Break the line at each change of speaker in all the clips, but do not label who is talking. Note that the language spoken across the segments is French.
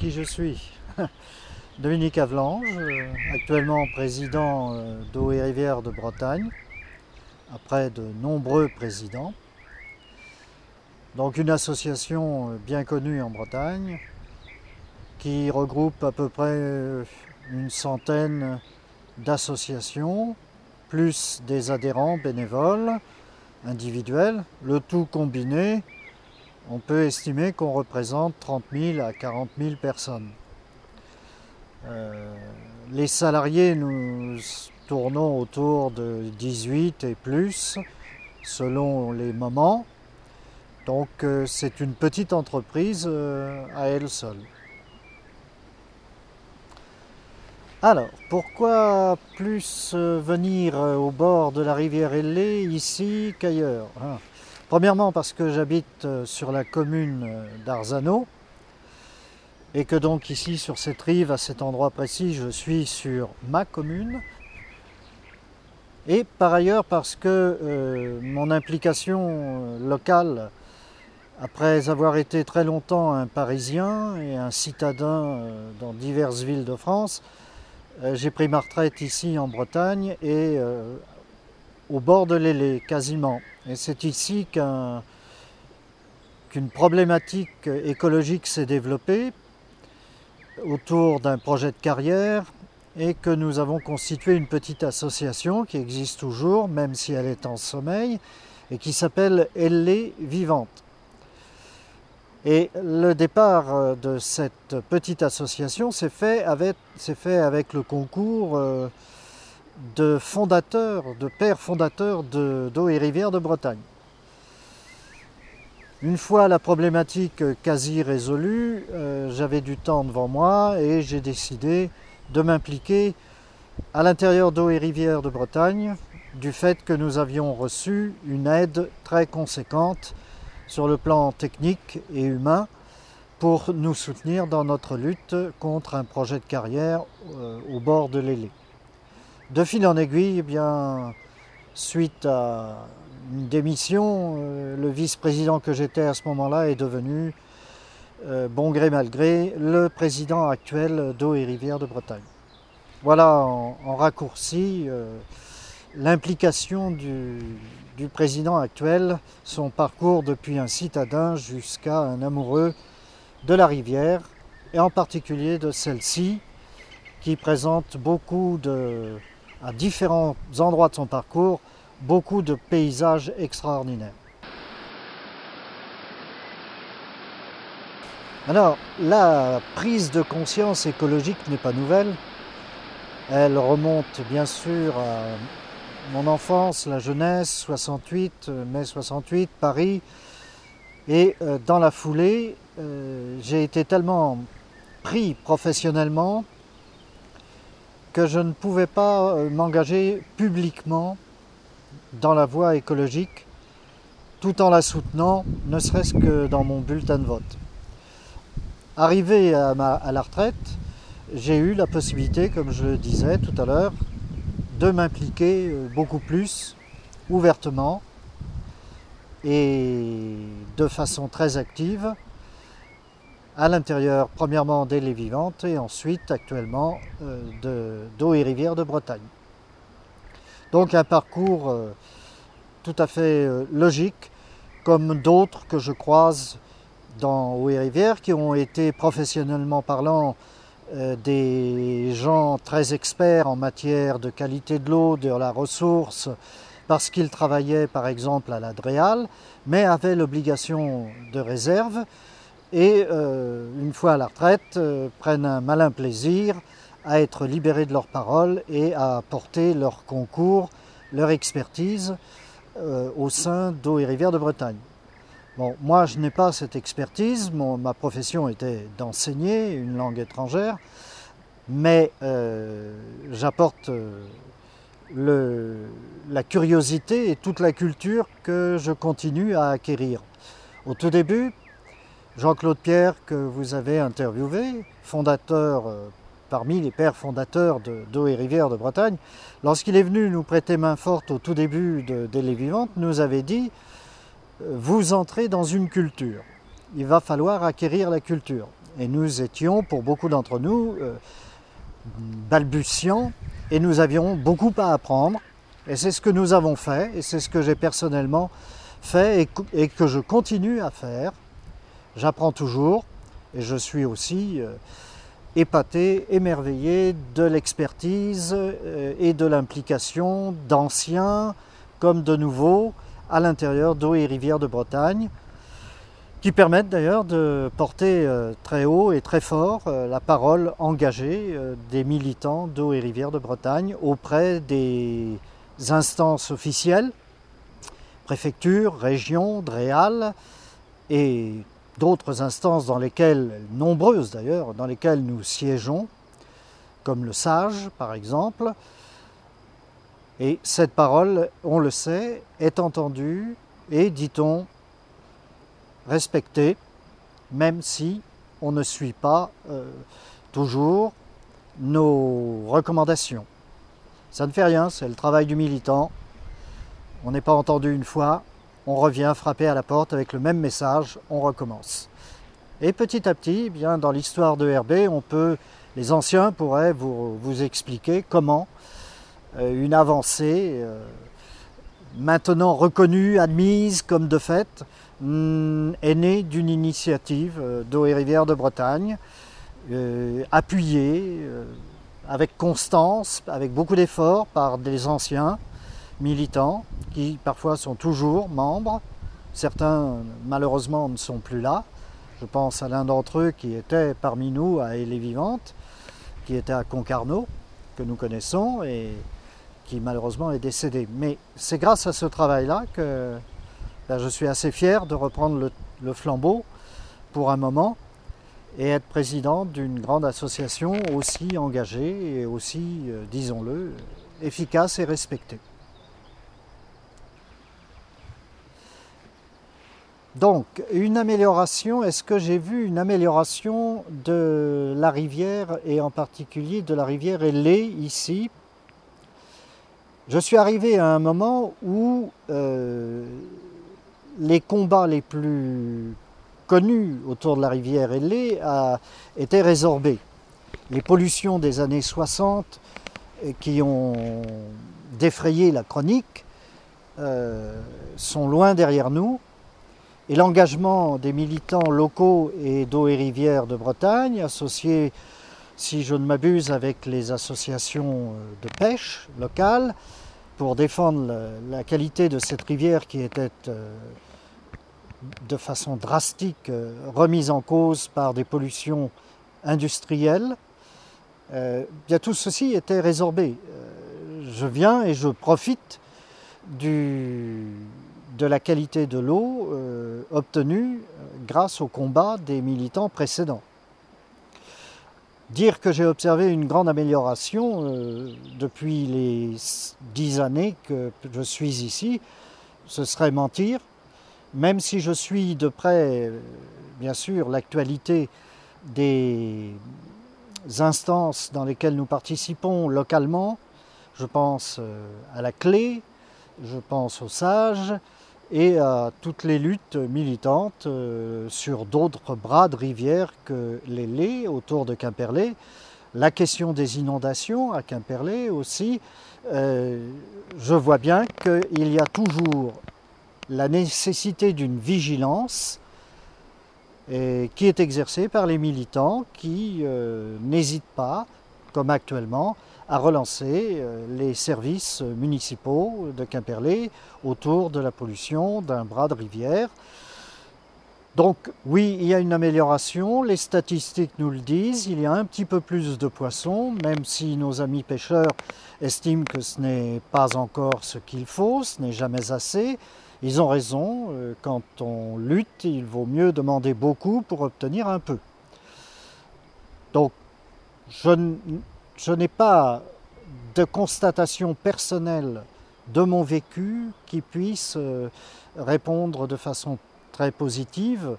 qui je suis. Dominique Avelange, actuellement président d'Eau et Rivières de Bretagne, après de nombreux présidents. Donc une association bien connue en Bretagne qui regroupe à peu près une centaine d'associations, plus des adhérents bénévoles, individuels. Le tout combiné, on peut estimer qu'on représente 30 000 à 40 000 personnes. Les salariés, nous tournons autour de 18 et plus, selon les moments. Donc c'est une petite entreprise à elle seule. Alors, pourquoi plus venir au bord de la rivière Ellé ici qu'ailleurs? Premièrement parce que j'habite sur la commune d'Arzano et que donc ici sur cette rive, à cet endroit précis, je suis sur ma commune. Et par ailleurs parce que mon implication locale, après avoir été très longtemps un Parisien et un citadin dans diverses villes de France, j'ai pris ma retraite ici en Bretagne et au bord de l'Ellé, quasiment. Et c'est ici qu'une problématique écologique s'est développée autour d'un projet de carrière et que nous avons constitué une petite association qui existe toujours, même si elle est en sommeil, et qui s'appelle Ellé Vivante. Et le départ de cette petite association s'est fait avec le concours de fondateurs, de pères fondateurs d'Eau et Rivières de Bretagne. Une fois la problématique quasi résolue, j'avais du temps devant moi et j'ai décidé de m'impliquer à l'intérieur d'Eau et Rivières de Bretagne du fait que nous avions reçu une aide très conséquente sur le plan technique et humain pour nous soutenir dans notre lutte contre un projet de carrière au bord de l'Ellé. De fil en aiguille, suite à une démission, le vice-président que j'étais à ce moment-là est devenu, bon gré mal gré, le président actuel d'Eau et Rivières de Bretagne. Voilà en raccourci l'implication du président actuel, son parcours depuis un citadin jusqu'à un amoureux de la rivière, et en particulier de celle-ci, qui présente à différents endroits de son parcours, beaucoup de paysages extraordinaires. Alors, la prise de conscience écologique n'est pas nouvelle. Elle remonte bien sûr à mon enfance, la jeunesse, 68, mai 68, Paris. Et dans la foulée, j'ai été tellement pris professionnellement que je ne pouvais pas m'engager publiquement dans la voie écologique tout en la soutenant, ne serait-ce que dans mon bulletin de vote. Arrivé à la retraite, j'ai eu la possibilité, comme je le disais tout à l'heure, de m'impliquer beaucoup plus ouvertement et de façon très active à l'intérieur, premièrement d'Ellé Vivante et ensuite actuellement d'Eau et Rivières de Bretagne. Donc un parcours tout à fait logique, comme d'autres que je croise dans Eau et Rivières, qui ont été professionnellement parlant des gens très experts en matière de qualité de l'eau, de la ressource, parce qu'ils travaillaient par exemple à la DREAL, mais avaient l'obligation de réserve et une fois à la retraite prennent un malin plaisir à être libérés de leurs paroles et à apporter leur concours, leur expertise au sein d'Eau et Rivières de Bretagne. Bon, moi je n'ai pas cette expertise, ma profession était d'enseigner une langue étrangère, mais j'apporte la curiosité et toute la culture que je continue à acquérir. Au tout début, Jean-Claude Pierre, que vous avez interviewé, fondateur, parmi les pères fondateurs d'Eau et Rivières de Bretagne, lorsqu'il est venu nous prêter main forte au tout début d'Ellé Vivante, nous avait dit « Vous entrez dans une culture, il va falloir acquérir la culture ». Et nous étions, pour beaucoup d'entre nous, balbutiants, et nous avions beaucoup à apprendre. Et c'est ce que nous avons fait, et c'est ce que j'ai personnellement fait et que je continue à faire. J'apprends toujours, et je suis aussi épaté, émerveillé de l'expertise et de l'implication d'anciens comme de nouveaux à l'intérieur d'Eau et Rivières de Bretagne, qui permettent d'ailleurs de porter très haut et très fort la parole engagée des militants d'Eau et Rivières de Bretagne auprès des instances officielles, préfecture, région, DREAL et d'autres instances dans lesquelles, nombreuses d'ailleurs, dans lesquelles nous siégeons, comme le SAGE par exemple. Et cette parole, on le sait, est entendue et, dit-on, respectée, même si on ne suit pas toujours nos recommandations. Ça ne fait rien, c'est le travail du militant. On n'est pas entendu une fois, on revient frapper à la porte avec le même message, on recommence. Et petit à petit, eh bien, dans l'histoire de RB, les anciens pourraient vous expliquer comment une avancée, maintenant reconnue, admise comme de fait, est née d'une initiative d'Eau et Rivières de Bretagne, appuyée avec constance, avec beaucoup d'efforts par des anciens militants qui parfois sont toujours membres. Certains malheureusement ne sont plus là. Je pense à l'un d'entre eux qui était parmi nous à Ille-et-Vivante, qui était à Concarneau, que nous connaissons et qui malheureusement est décédé. Mais c'est grâce à ce travail-là que je suis assez fier de reprendre le flambeau pour un moment et être président d'une grande association aussi engagée et aussi, disons-le, efficace et respectée. Donc, une amélioration, est-ce que j'ai vu une amélioration de la rivière et en particulier de la rivière Ailée ici? Je suis arrivé à un moment où les combats les plus connus autour de la rivière Ailée étaient résorbés. Les pollutions des années 60 qui ont défrayé la chronique sont loin derrière nous. Et l'engagement des militants locaux et d'Eau et Rivières de Bretagne, associés, si je ne m'abuse, avec les associations de pêche locales, pour défendre la qualité de cette rivière qui était de façon drastique remise en cause par des pollutions industrielles, bien tout ceci était résorbé. Je viens et je profite de la qualité de l'eau obtenue grâce au combat des militants précédents. Dire que j'ai observé une grande amélioration depuis les 10 années que je suis ici, ce serait mentir, même si je suis de près, bien sûr, l'actualité des instances dans lesquelles nous participons localement. Je pense à la Clé, je pense au SAGE, et à toutes les luttes militantes sur d'autres bras de rivière que l'Ailée autour de Quimperlé. La question des inondations à Quimperlé aussi, je vois bien qu'il y a toujours la nécessité d'une vigilance qui est exercée par les militants qui n'hésitent pas, comme actuellement, à relancer les services municipaux de Quimperlé autour de la pollution d'un bras de rivière. Donc oui, il y a une amélioration, les statistiques nous le disent, il y a un petit peu plus de poissons, même si nos amis pêcheurs estiment que ce n'est pas encore ce qu'il faut, ce n'est jamais assez. Ils ont raison, quand on lutte, il vaut mieux demander beaucoup pour obtenir un peu. Donc je n'ai pas de constatation personnelle de mon vécu qui puisse répondre de façon très positive.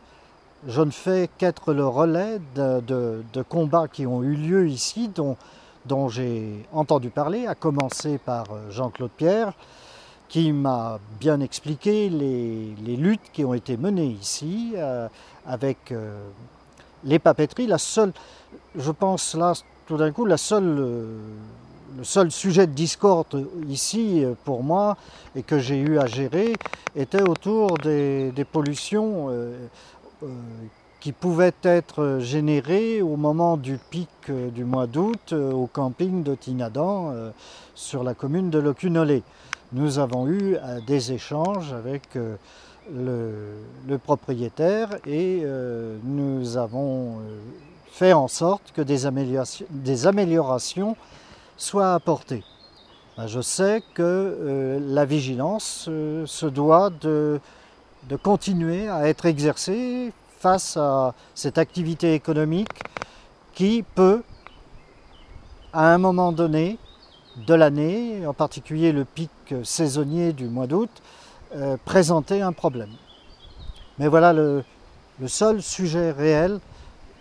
Je ne fais qu'être le relais de combats qui ont eu lieu ici, dont j'ai entendu parler, à commencer par Jean-Claude Pierre, qui m'a bien expliqué les luttes qui ont été menées ici avec les papeteries, je pense là tout d'un coup, le seul sujet de discorde ici pour moi et que j'ai eu à gérer était autour des pollutions qui pouvaient être générées au moment du pic du mois d'août au camping de Tinadan sur la commune de Locunolé. Nous avons eu des échanges avec le propriétaire et nous avons fait en sorte que des améliorations soient apportées. Je sais que la vigilance se doit de continuer à être exercée face à cette activité économique qui peut, à un moment donné de l'année, en particulier le pic saisonnier du mois d'août, présenter un problème. Mais voilà le seul sujet réel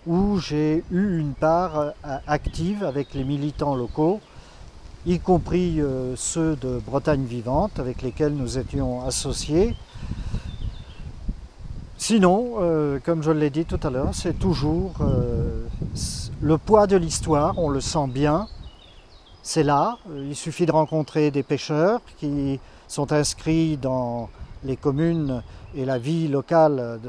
où j'ai eu une part active avec les militants locaux, y compris ceux de Bretagne Vivante avec lesquels nous étions associés. Sinon, comme je l'ai dit tout à l'heure, c'est toujours le poids de l'histoire, on le sent bien, c'est là. Il suffit de rencontrer des pêcheurs qui sont inscrits dans les communes et la vie locale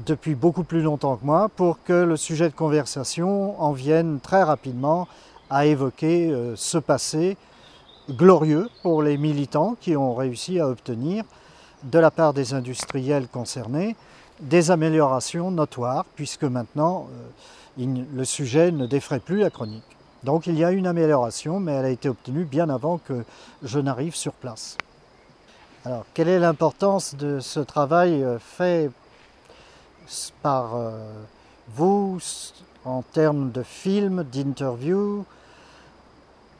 depuis beaucoup plus longtemps que moi pour que le sujet de conversation en vienne très rapidement à évoquer ce passé glorieux pour les militants qui ont réussi à obtenir de la part des industriels concernés des améliorations notoires puisque maintenant le sujet ne défraie plus la chronique. Donc il y a une amélioration mais elle a été obtenue bien avant que je n'arrive sur place. Alors quelle est l'importance de ce travail fait par vous en termes de films, d'interviews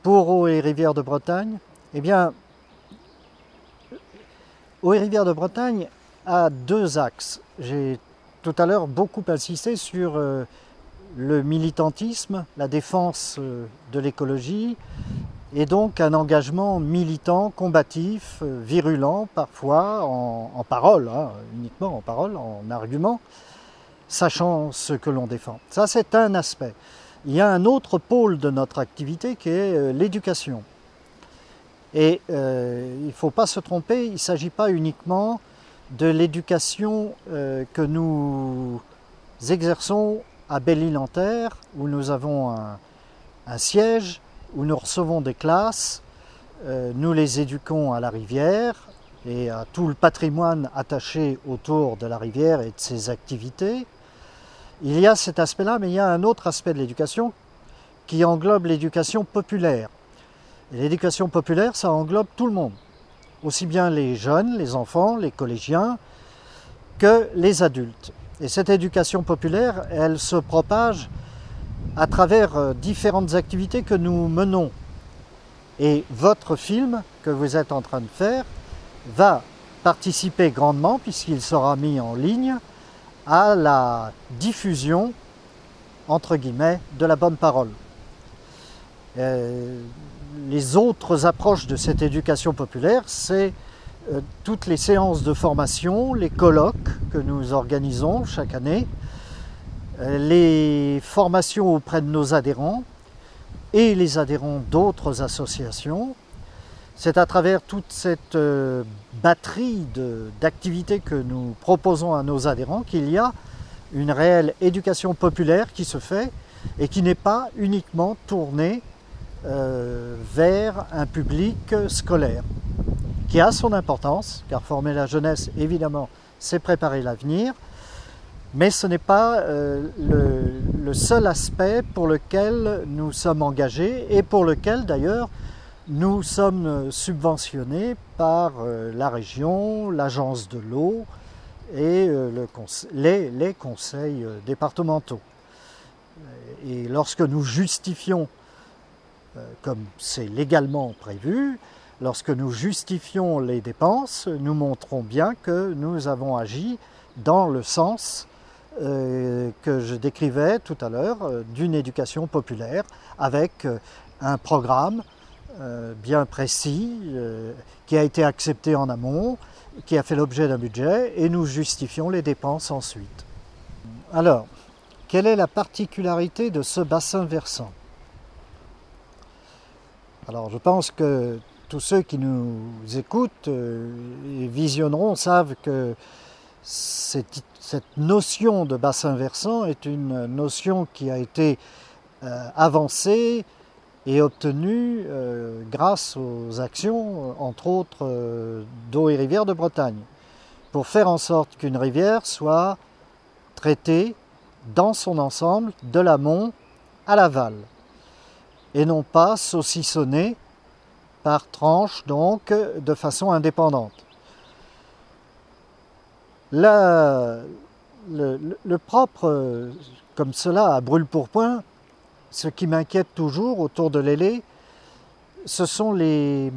pour Eau et Rivières de Bretagne? Eh bien, Eau et Rivières de Bretagne a deux axes. J'ai tout à l'heure beaucoup insisté sur le militantisme, la défense de l'écologie et donc un engagement militant, combatif, virulent parfois en parole, uniquement en parole, en argument, sachant ce que l'on défend. Ça c'est un aspect. Il y a un autre pôle de notre activité qui est l'éducation. Et il ne faut pas se tromper, il ne s'agit pas uniquement de l'éducation que nous exerçons à Belle-Île-en-Terre, où nous avons un siège, où nous recevons des classes, nous les éduquons à la rivière et à tout le patrimoine attaché autour de la rivière et de ses activités. Il y a cet aspect-là, mais il y a un autre aspect de l'éducation qui englobe l'éducation populaire. L'éducation populaire, ça englobe tout le monde, aussi bien les jeunes, les enfants, les collégiens, que les adultes. Et cette éducation populaire, elle se propage à travers différentes activités que nous menons. Et votre film que vous êtes en train de faire va participer grandement, puisqu'il sera mis en ligne, à la diffusion, entre guillemets, de la bonne parole. Les autres approches de cette éducation populaire, c'est toutes les séances de formation, les colloques que nous organisons chaque année, les formations auprès de nos adhérents et les adhérents d'autres associations. C'est à travers toute cette batterie d'activités que nous proposons à nos adhérents qu'il y a une réelle éducation populaire qui se fait et qui n'est pas uniquement tournée vers un public scolaire, qui a son importance, car former la jeunesse, évidemment, c'est préparer l'avenir, mais ce n'est pas le seul aspect pour lequel nous sommes engagés et pour lequel, d'ailleurs, nous sommes subventionnés par la région, l'agence de l'eau et les conseils départementaux. Et lorsque nous justifions, comme c'est légalement prévu, lorsque nous justifions les dépenses, nous montrons bien que nous avons agi dans le sens que je décrivais tout à l'heure d'une éducation populaire avec un programme bien précis qui a été accepté en amont, qui a fait l'objet d'un budget et nous justifions les dépenses ensuite. Alors, Quelle est la particularité de ce bassin versant? Alors je pense que tous ceux qui nous écoutent et visionneront savent que cette notion de bassin versant est une notion qui a été avancée et obtenue grâce aux actions, entre autres, d'Eau et Rivières de Bretagne, pour faire en sorte qu'une rivière soit traitée dans son ensemble, de l'amont à l'aval, et non pas saucissonnée par tranches, donc de façon indépendante. Le propre, comme cela, à brûle-pourpoint, ce qui m'inquiète toujours autour de l'Ailée, ce sont les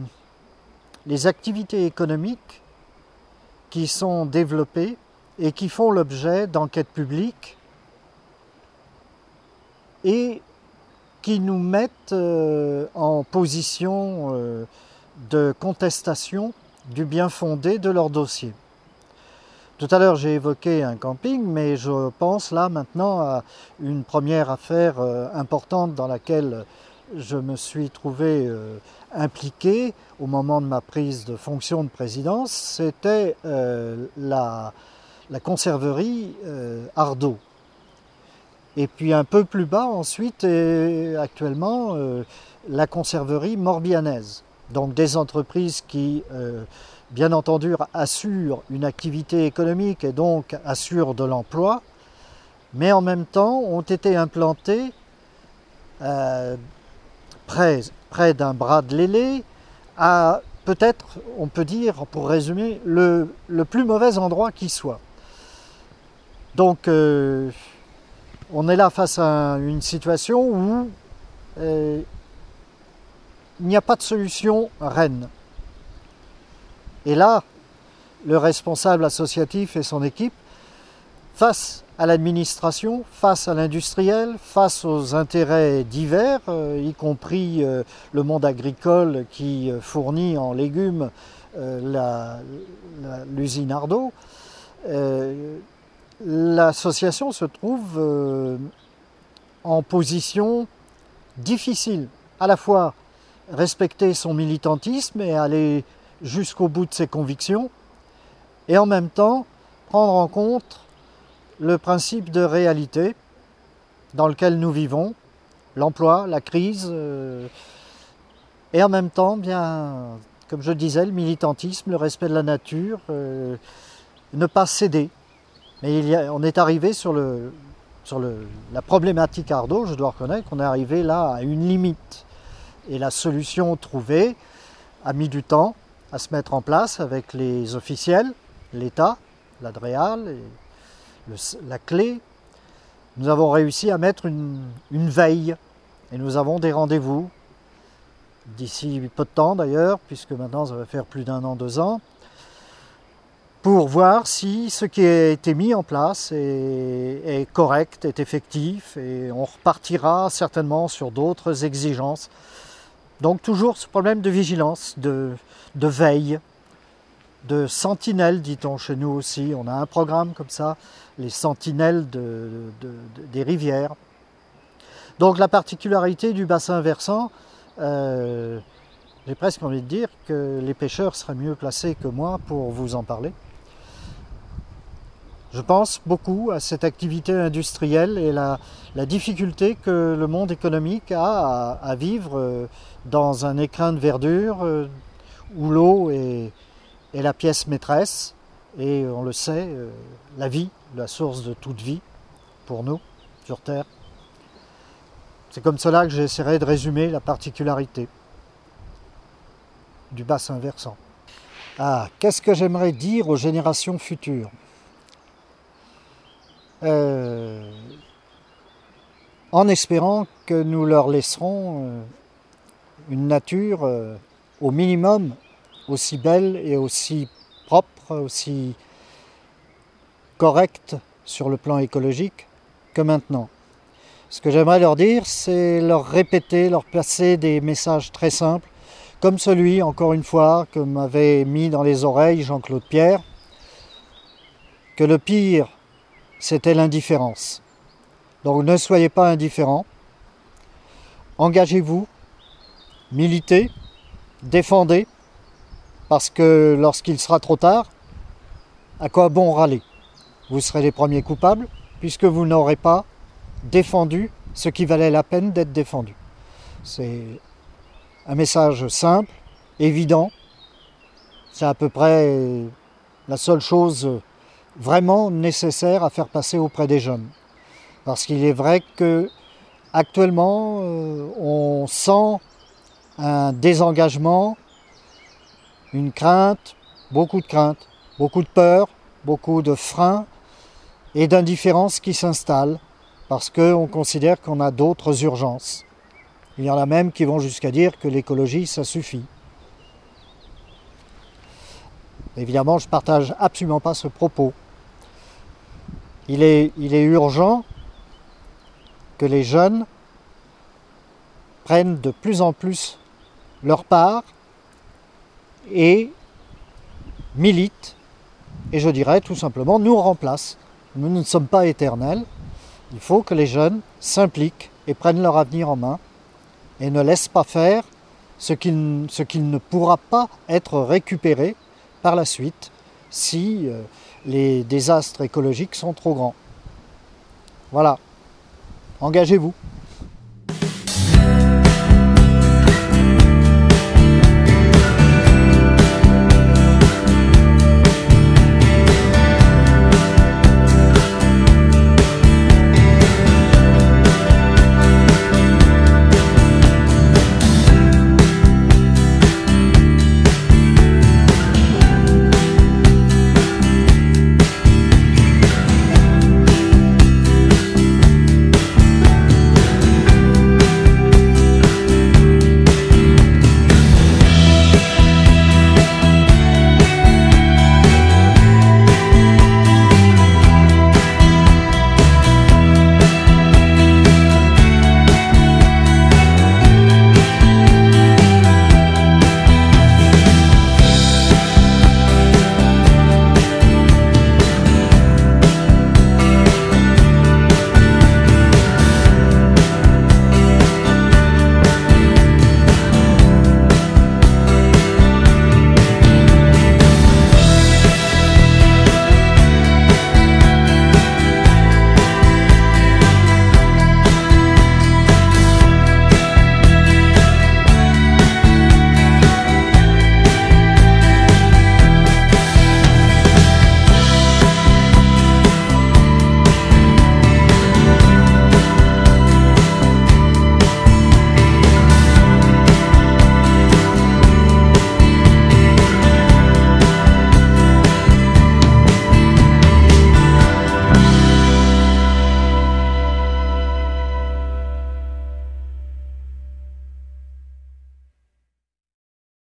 activités économiques qui sont développées et qui font l'objet d'enquêtes publiques et qui nous mettent en position de contestation du bien fondé de leur dossier. Tout à l'heure, j'ai évoqué un camping, mais je pense là maintenant à une première affaire importante dans laquelle je me suis trouvé impliqué au moment de ma prise de fonction de présidence. C'était la conserverie Ardo. Et puis un peu plus bas ensuite, actuellement, la conserverie Morbihannaise. Donc des entreprises qui, bien entendu, assurent une activité économique et donc assurent de l'emploi, mais en même temps ont été implantées près d'un bras de l'Ailée, à peut-être, on peut dire, pour résumer, le plus mauvais endroit qui soit. Donc, on est là face à une situation où il n'y a pas de solution reine. Et là, le responsable associatif et son équipe, face à l'administration, face à l'industriel, face aux intérêts divers, y compris le monde agricole qui fournit en légumes l'usine Ardo, l'association se trouve en position difficile, à la fois respecter son militantisme et aller jusqu'au bout de ses convictions, et en même temps prendre en compte le principe de réalité dans lequel nous vivons, l'emploi, la crise, et en même temps, bien, comme je disais, le militantisme, le respect de la nature, ne pas céder. Mais on est arrivé sur la problématique Ardo, je dois reconnaître qu'on est arrivé là à une limite. Et la solution trouvée a mis du temps à se mettre en place avec les officiels, l'État, l'Adréal, et la clé. Nous avons réussi à mettre une veille et nous avons des rendez-vous d'ici peu de temps d'ailleurs, puisque maintenant ça va faire plus d'1 an, 2 ans, pour voir si ce qui a été mis en place est correct, est effectif, et on repartira certainement sur d'autres exigences. Donc toujours ce problème de vigilance, de veille, de sentinelle, dit-on chez nous aussi. On a un programme comme ça, les sentinelles des rivières. Donc la particularité du bassin versant, j'ai presque envie de dire que les pêcheurs seraient mieux placés que moi pour vous en parler. Je pense beaucoup à cette activité industrielle et la difficulté que le monde économique a à vivre dans un écrin de verdure où l'eau est la pièce maîtresse. Et on le sait, la vie, la source de toute vie pour nous sur Terre. C'est comme cela que j'essaierai de résumer la particularité du bassin versant. Ah, qu'est-ce que j'aimerais dire aux générations futures ? En espérant que nous leur laisserons une nature au minimum aussi belle et aussi propre, aussi correcte sur le plan écologique que maintenant. Ce que j'aimerais leur dire, c'est leur répéter, leur placer des messages très simples, comme celui, encore une fois, que m'avait mis dans les oreilles Jean-Claude Pierre, que le pire, c'était l'indifférence. Donc ne soyez pas indifférents, engagez-vous, militez, défendez, parce que lorsqu'il sera trop tard, à quoi bon râler? Vous serez les premiers coupables, puisque vous n'aurez pas défendu ce qui valait la peine d'être défendu. C'est un message simple, évident, c'est à peu près la seule chose vraiment nécessaire à faire passer auprès des jeunes. Parce qu'il est vrai que actuellement, on sent un désengagement, une crainte, beaucoup de peur, beaucoup de freins et d'indifférence qui s'installent parce qu'on considère qu'on a d'autres urgences. Il y en a même qui vont jusqu'à dire que l'écologie, ça suffit. Évidemment, je ne partage absolument pas ce propos. Il est urgent que les jeunes prennent de plus en plus leur part et militent, et je dirais tout simplement nous remplacent. Nous ne sommes pas éternels, il faut que les jeunes s'impliquent et prennent leur avenir en main et ne laissent pas faire ce qui ne pourra pas être récupéré par la suite si les désastres écologiques sont trop grands. Voilà, engagez-vous.